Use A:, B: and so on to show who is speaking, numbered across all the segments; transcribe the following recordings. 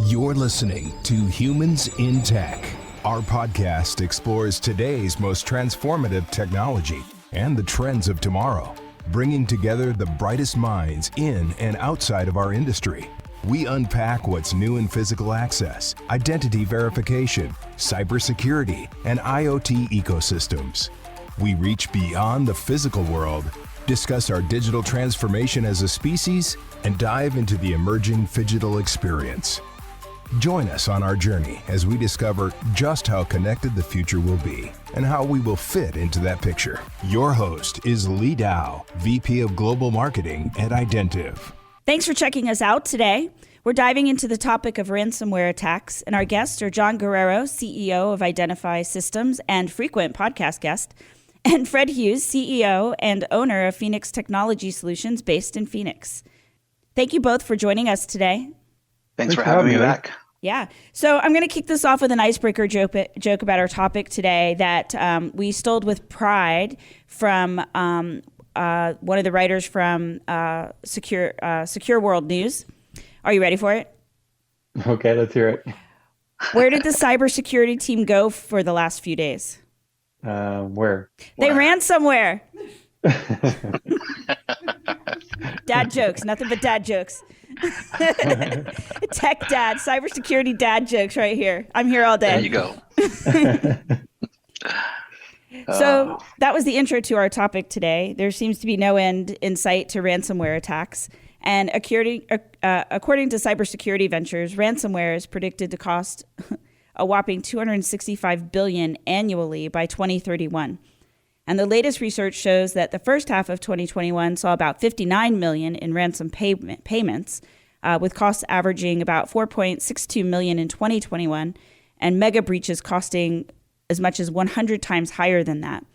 A: You're listening to Humans in Tech. Our podcast explores today's most transformative technology and the trends of tomorrow, bringing together the brightest minds in and outside of our industry. We unpack what's new in physical access, identity verification, cybersecurity, and IoT ecosystems. We reach beyond the physical world, discuss our digital transformation as a species, and dive into the emerging phygital experience. Join us on our journey as we discover just how connected the future will be and how we will fit into that picture. Your host is Lee Dow, VP of Global Marketing at Identiv.
B: Thanks for checking us out today. We're diving into the topic of ransomware attacks, and our guests are John Guerrero, CEO of Identify Systems and frequent podcast guest, and Fred Hughes, CEO and owner of Phoenix Technology Solutions based in Phoenix. Thank you both for joining us today.
C: Thanks for having me back.
B: Yeah. So I'm going to kick this off with an icebreaker joke about our topic today that we stole with pride from one of the writers from Secure World News. Are you ready for it?
D: Okay, let's hear it.
B: Where did the cybersecurity team go for the last few days?
D: Where?
B: They ran somewhere. Dad jokes, nothing but dad jokes. Tech dad, cybersecurity dad jokes right here. I'm here all day.
C: There you go.
B: So that was the intro to our topic today. There seems to be no end in sight to ransomware attacks. And according to Cybersecurity Ventures, ransomware is predicted to cost a whopping $265 billion annually by 2031. And the latest research shows that the first half of 2021 saw about $59 million in ransom payments, with costs averaging about $4.62 million in 2021, and mega breaches costing as much as 100 times higher than that.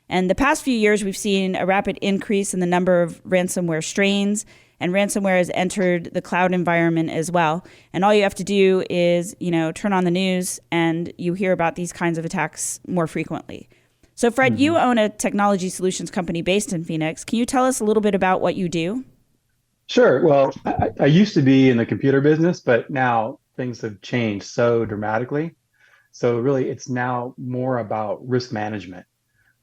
B: And the past few years, we've seen a rapid increase in the number of ransomware strains, and ransomware has entered the cloud environment as well. And all you have to do is, turn on the news, and you hear about these kinds of attacks more frequently. So, Fred, you own a technology solutions company based in Phoenix. Can you tell us a little bit about what you do?
D: Sure. Well, I used to be in the computer business, but now things have changed so dramatically. So really, it's now more about risk management.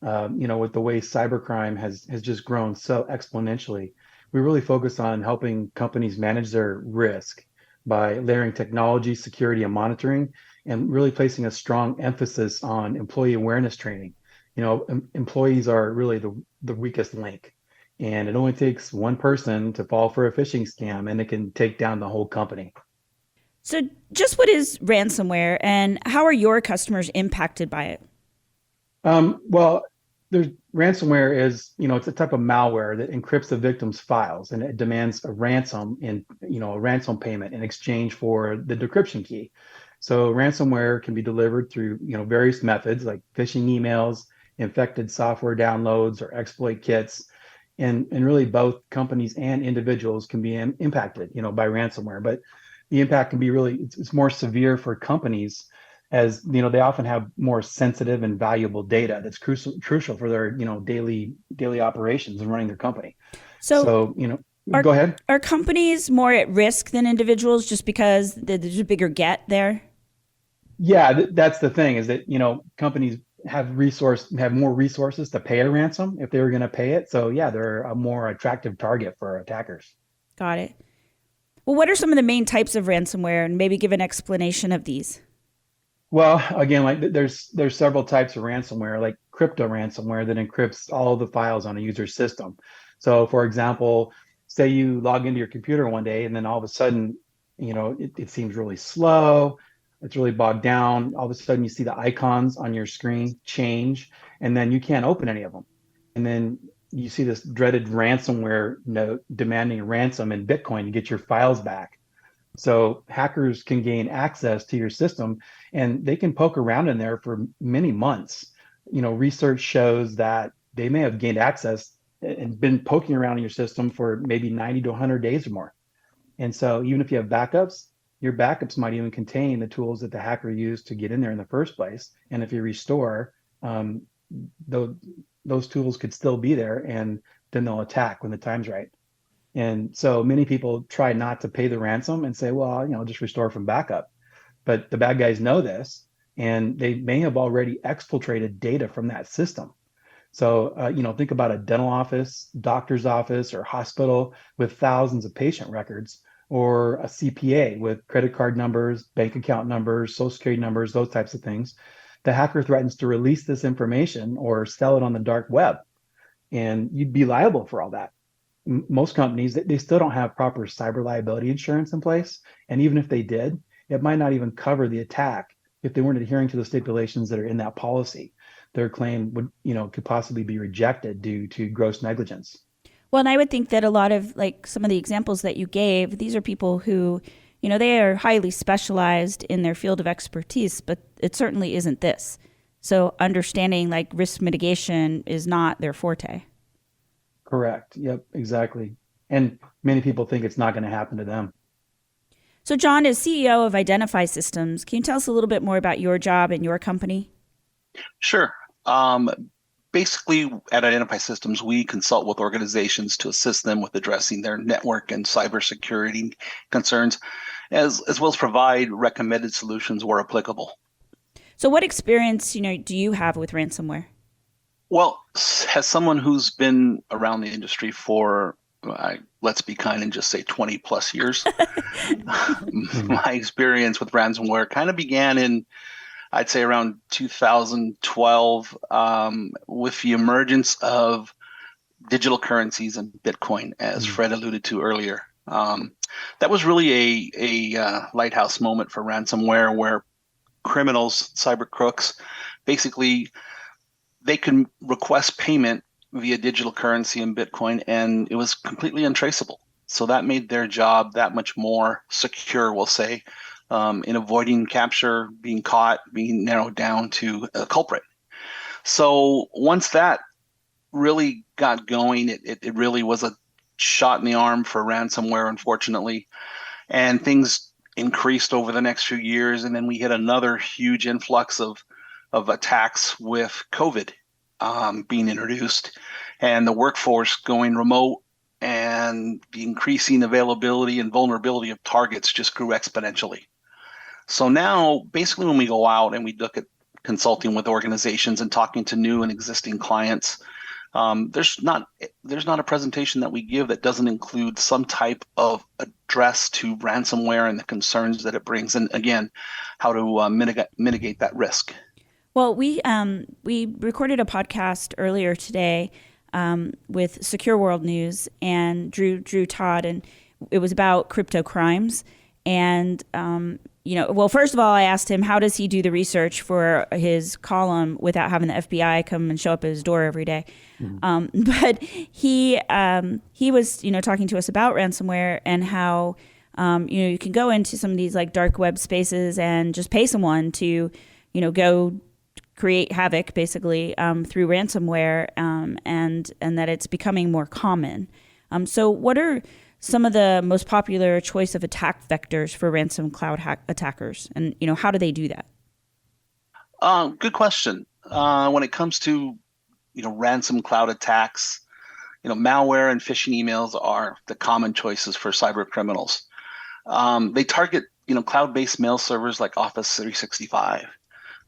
D: With the way cybercrime has just grown so exponentially, we really focus on helping companies manage their risk by layering technology, security, and monitoring, and really placing a strong emphasis on employee awareness training. Employees are really the weakest link, and it only takes one person to fall for a phishing scam and it can take down the whole company.
B: So just what is ransomware, and how are your customers impacted by it?
D: Ransomware is, it's a type of malware that encrypts the victim's files, and it demands a ransom a ransom payment in exchange for the decryption key. So ransomware can be delivered through, various methods like phishing emails, infected software downloads, or exploit kits. And really both companies and individuals can be impacted, by ransomware. But the impact can be it's more severe for companies, as, they often have more sensitive and valuable data that's crucial for their, daily operations and running their company. So go ahead.
B: Are companies more at risk than individuals just because there's a bigger get there?
D: Yeah, that's the thing, is that, companies have more resources to pay a ransom if they were going to pay it. So yeah, they're a more attractive target for attackers.
B: Got it. Well, what are some of the main types of ransomware, and maybe give an explanation of these?
D: Well, again, there's several types of ransomware, like crypto ransomware that encrypts all of the files on a user's system. So for example, say you log into your computer one day and then all of a sudden, it seems really slow. It's really bogged down. All of a sudden you see the icons on your screen change, and then you can't open any of them. And then you see this dreaded ransomware note demanding a ransom in Bitcoin to get your files back. So hackers can gain access to your system, and they can poke around in there for many months. Research shows that they may have gained access and been poking around in your system for maybe 90 to 100 days or more. And so even if you have backups, your backups might even contain the tools that the hacker used to get in there in the first place. And if you restore, those tools could still be there, and then they'll attack when the time's right. And so many people try not to pay the ransom and say, well, just restore from backup. But the bad guys know this, and they may have already exfiltrated data from that system. So, think about a dental office, doctor's office, or hospital with thousands of patient records, or a CPA with credit card numbers, bank account numbers, social security numbers, those types of things. The hacker threatens to release this information or sell it on the dark web, and you'd be liable for all that. Most companies, they still don't have proper cyber liability insurance in place. And even if they did, it might not even cover the attack if they weren't adhering to the stipulations that are in that policy. Their claim would, could possibly be rejected due to gross negligence.
B: Well, and I would think that a lot of like some of the examples that you gave, these are people who, they are highly specialized in their field of expertise, but it certainly isn't this. So understanding like risk mitigation is not their forte.
D: Correct. Yep, exactly. And many people think it's not going to happen to them.
B: So John, as CEO of Identify Systems, can you tell us a little bit more about your job and your company?
C: Sure. Basically, at Identify Systems, we consult with organizations to assist them with addressing their network and cybersecurity concerns, as well as provide recommended solutions where applicable.
B: So what experience, do you have with ransomware?
C: Well, as someone who's been around the industry for, let's be kind and just say 20 plus years, my experience with ransomware kind of began in, I'd say around 2012, with the emergence of digital currencies and Bitcoin, as Fred alluded to earlier. That was really a lighthouse moment for ransomware, where criminals, cyber crooks, basically they can request payment via digital currency and Bitcoin, and it was completely untraceable. So that made their job that much more secure, we'll say, in avoiding capture, being caught, being narrowed down to a culprit. So once that really got going, it really was a shot in the arm for ransomware, unfortunately. And things increased over the next few years. And then we hit another huge influx of attacks with COVID being introduced, and the workforce going remote, and the increasing availability and vulnerability of targets just grew exponentially. So now, basically, when we go out and we look at consulting with organizations and talking to new and existing clients, there's not a presentation that we give that doesn't include some type of address to ransomware and the concerns that it brings, and again, how to mitigate that risk.
B: Well, we recorded a podcast earlier today with Secure World News and Drew Todd, and it was about crypto crimes. And well, first of all, I asked him, how does he do the research for his column without having the FBI come and show up at his door every day? But he was talking to us about ransomware and how you can go into some of these like dark web spaces and just pay someone to go create havoc basically through ransomware, and that it's becoming more common. So what are some of the most popular choice of attack vectors for ransom cloud attackers, and how do they do that?
C: Good question. When it comes to ransom cloud attacks, malware and phishing emails are the common choices for cyber criminals. They target cloud-based mail servers like Office 365.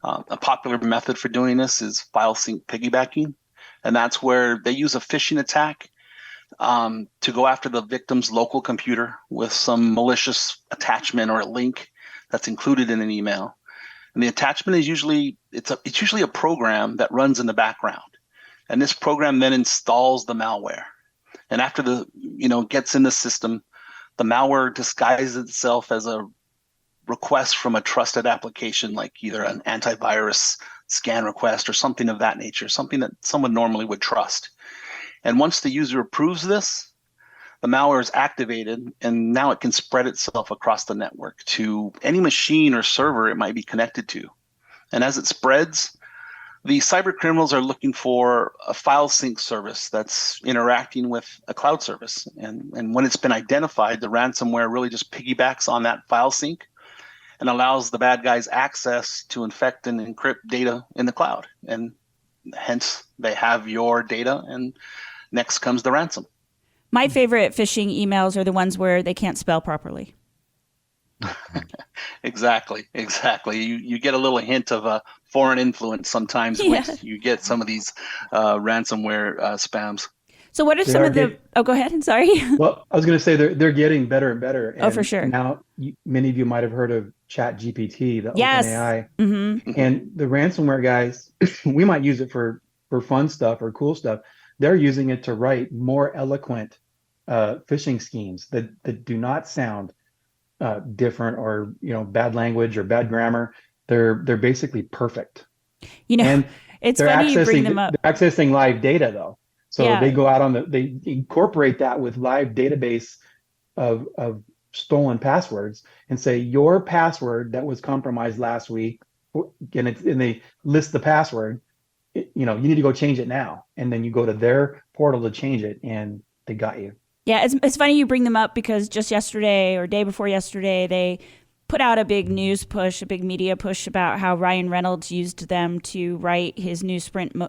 C: A popular method for doing this is file sync piggybacking, and that's where they use a phishing attack to go after the victim's local computer with some malicious attachment or a link that's included in an email. And the attachment is usually a program that runs in the background, and this program then installs the malware. And after gets in the system, the malware disguises itself as a request from a trusted application, like either an antivirus scan request or something of that nature, something that someone normally would trust. And once the user approves this, the malware is activated, and now it can spread itself across the network to any machine or server it might be connected to. And as it spreads, the cyber criminals are looking for a file sync service that's interacting with a cloud service. And when it's been identified, the ransomware really just piggybacks on that file sync and allows the bad guys access to infect and encrypt data in the cloud. And hence, they have your data, and next comes the ransom.
B: My favorite phishing emails are the ones where they can't spell properly.
C: Exactly. You get a little hint of a foreign influence sometimes
B: Yeah.
C: when you get some of these ransomware spams.
B: So what are
D: They
B: some
D: are
B: of the,
D: get,
B: oh, go ahead. Sorry.
D: well, I was going to say they're getting better and better.
B: Oh, for
D: And
B: sure.
D: now many of you might have heard of Chat GPT, the
B: Yes.
D: OpenAI.
B: Mm-hmm.
D: And the ransomware guys, we might use it for fun stuff or cool stuff. They're using it to write more eloquent phishing schemes that do not sound different or bad language or bad grammar. They're basically perfect.
B: You know,
D: And
B: it's
D: they're
B: funny you bring them up.
D: accessing live data though. So
B: Yeah.
D: they go out they incorporate that with live database of stolen passwords and say your password that was compromised last week, and they list the password. You need to go change it now, and then you go to their portal to change it, and they got you.
B: Yeah, it's funny you bring them up because just yesterday or day before yesterday, they put out a big news push, a big media push about how Ryan Reynolds used them to write his new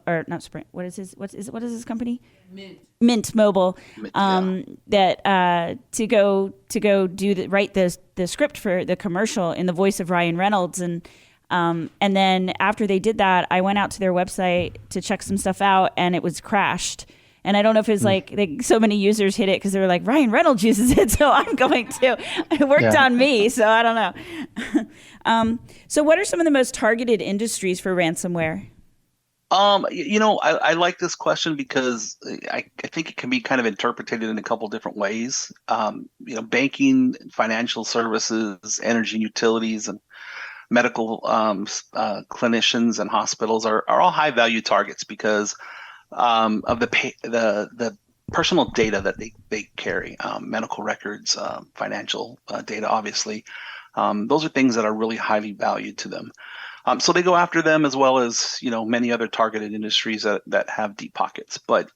B: or not Sprint. What is his company? Mint Mobile. That to go write the script for the commercial in the voice of Ryan Reynolds, and then after they did that, I went out to their website to check some stuff out, and it was crashed. And I don't know if it's like so many users hit it because they were like, Ryan Reynolds uses it, so I'm going to. It worked on me, so I don't know. So what are some of the most targeted industries for ransomware?
C: I like this question because I think it can be kind of interpreted in a couple different ways. Banking, financial services, energy and utilities, and medical clinicians and hospitals are all high value targets because of the personal data that they carry, medical records, financial data, obviously. Those are things that are really highly valued to them. So they go after them as well as, many other targeted industries that have deep pockets. But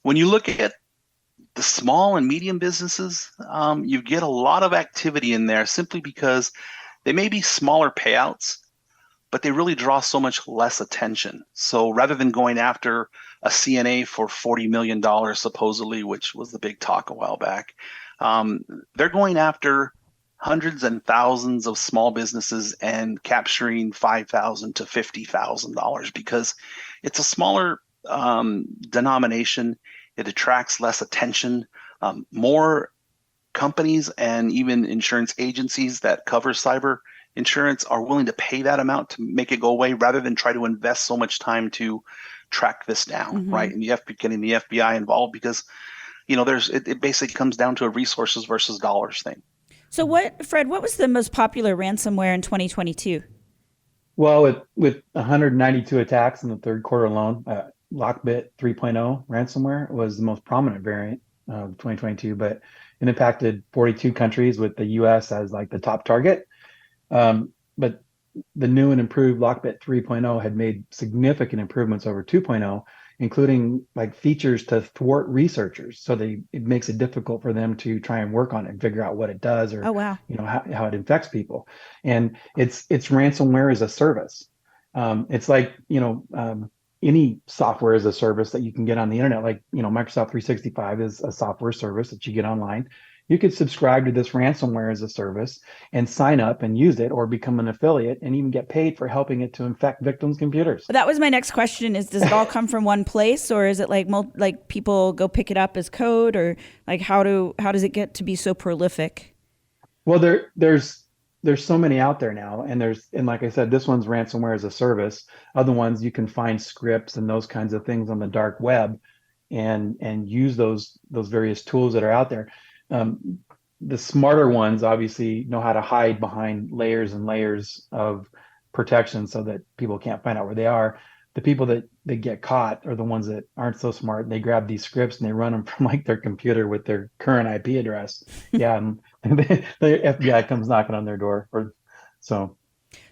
C: when you look at the small and medium businesses, you get a lot of activity in there simply because they may be smaller payouts, but they really draw so much less attention. So rather than going after a CNA for $40 million, supposedly, which was the big talk a while back, they're going after hundreds and thousands of small businesses and capturing $5,000 to $50,000 because it's a smaller denomination. It attracts less attention. More companies and even insurance agencies that cover cyber insurance are willing to pay that amount to make it go away rather than try to invest so much time to track this down, right? And you have to be getting the FBI involved because, it basically comes down to a resources versus dollars thing.
B: So Fred, what was the most popular ransomware in 2022?
D: Well, with 192 attacks in the third quarter alone, Lockbit 3.0 ransomware was the most prominent variant of 2022, but it impacted 42 countries with the US as like the top target. But the new and improved Lockbit 3.0 had made significant improvements over 2.0, including like features to thwart researchers. So it makes it difficult for them to try and work on it and figure out what it does or how it infects people. And it's ransomware as a service. It's like any software as a service that you can get on the internet, like Microsoft 365 is a software service that you get online. You could subscribe to this ransomware as a service and sign up and use it or become an affiliate and even get paid for helping it to infect victims' computers.
B: That was my next question does it all come from one place or is it like people go pick it up as code or like how does it get to be so prolific?
D: Well, there's so many out there now and like I said, this one's ransomware as a service. Other ones you can find scripts and those kinds of things on the dark web and use those various tools that are out there. The smarter ones obviously know how to hide behind layers and layers of protection so that people can't find out where they are. The people that get caught are the ones that aren't so smart and they grab these scripts and they run them from like their computer with their current IP address. Yeah, and the FBI comes knocking on their door. So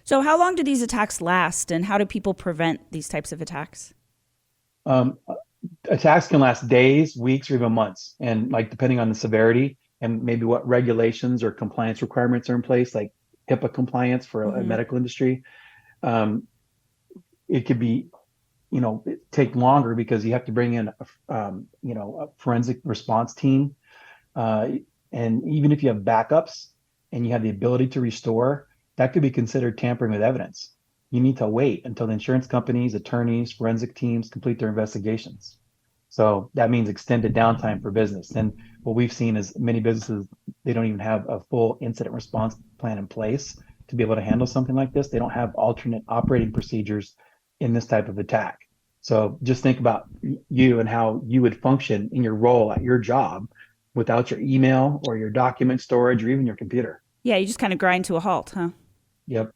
B: how long do these attacks last and how do people prevent these types of attacks?
D: Attacks can last days, weeks, or even months. And like depending on the severity and maybe what regulations or compliance requirements are in place, like HIPAA compliance for a medical industry, it could be, take longer because you have to bring in a forensic response team. And even if you have backups and you have the ability to restore, that could be considered tampering with evidence. You need to wait until the insurance companies, attorneys, forensic teams complete their investigations. So that means extended downtime for business. And what we've seen is many businesses, they don't even have a full incident response plan in place to be able to handle something like this. They don't have alternate operating procedures in this type of attack. So just think about you and how you would function in your role at your job without your email or your document storage or even your computer.
B: Yeah, you just kind of grind to a halt, huh?
D: Yep.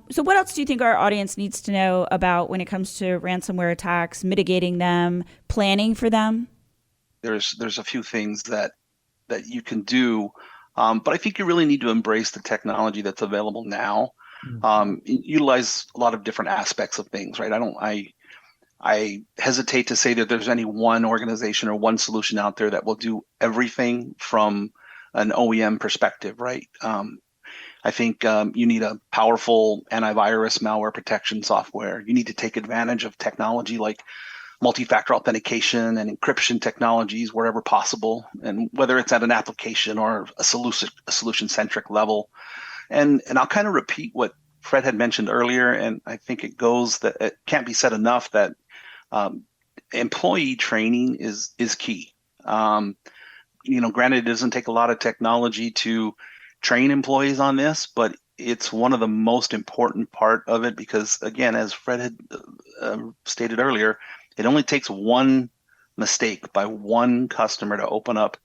B: So what else do you think our audience needs to know about when it comes to ransomware attacks, mitigating them, planning for them?
C: There's a few things that you can do, but I think you really need to embrace the technology that's available now. Utilize a lot of different aspects of things, right? I hesitate to say that there's any one organization or one solution out there that will do everything from an OEM perspective, right? I think you need a powerful antivirus malware protection software. You need to take advantage of technology like multi-factor authentication and encryption technologies wherever possible, and whether it's at an application or a solution-centric level. And I'll kind of repeat what Fred had mentioned earlier, and I think it can't be said enough that employee training is key. Granted, it doesn't take a lot of technology to train employees on this, but it's one of the most important part of it because, again, as Fred had stated earlier, it only takes one mistake by one customer to open up,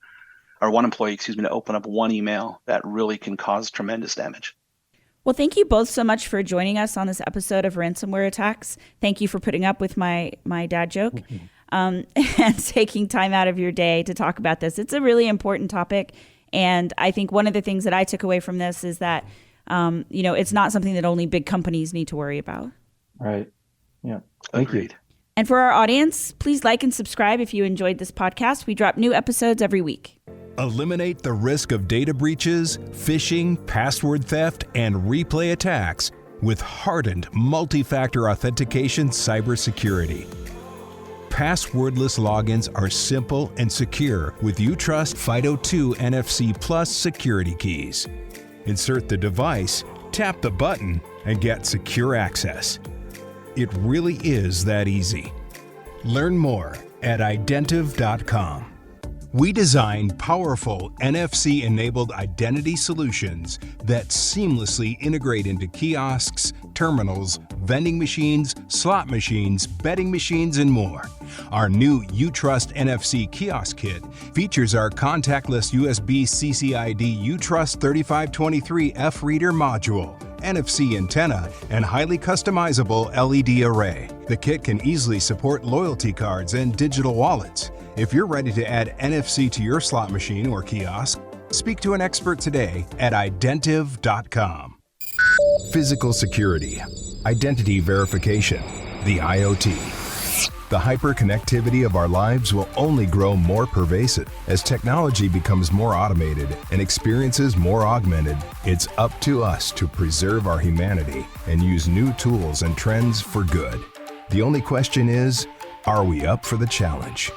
C: or one employee, to open up one email that really can cause tremendous damage.
B: Well, thank you both so much for joining us on this episode of Ransomware Attacks. Thank you for putting up with my dad joke and taking time out of your day to talk about this. It's a really important topic. And I think one of the things that I took away from this is that, it's not something that only big companies need to worry about.
D: Right. Yeah. Thank you.
B: And for our audience, please like and subscribe if you enjoyed this podcast. We drop new episodes every week.
A: Eliminate the risk of data breaches, phishing, password theft, and replay attacks with hardened multi-factor authentication cybersecurity. Passwordless logins are simple and secure with UTrust FIDO2 NFC Plus security keys. Insert the device, tap the button, and get secure access. It really is that easy. Learn more at Identiv.com. We design powerful NFC-enabled identity solutions that seamlessly integrate into kiosks, terminals, vending machines, slot machines, betting machines, and more. Our new UTrust NFC Kiosk Kit features our contactless USB CCID UTrust 3523F reader module, NFC antenna, and highly customizable LED array. The kit can easily support loyalty cards and digital wallets. If you're ready to add NFC to your slot machine or kiosk, speak to an expert today at Identiv.com. Physical security, identity verification, the IoT. The hyperconnectivity of our lives will only grow more pervasive. As technology becomes more automated and experiences more augmented, it's up to us to preserve our humanity and use new tools and trends for good. The only question is, are we up for the challenge?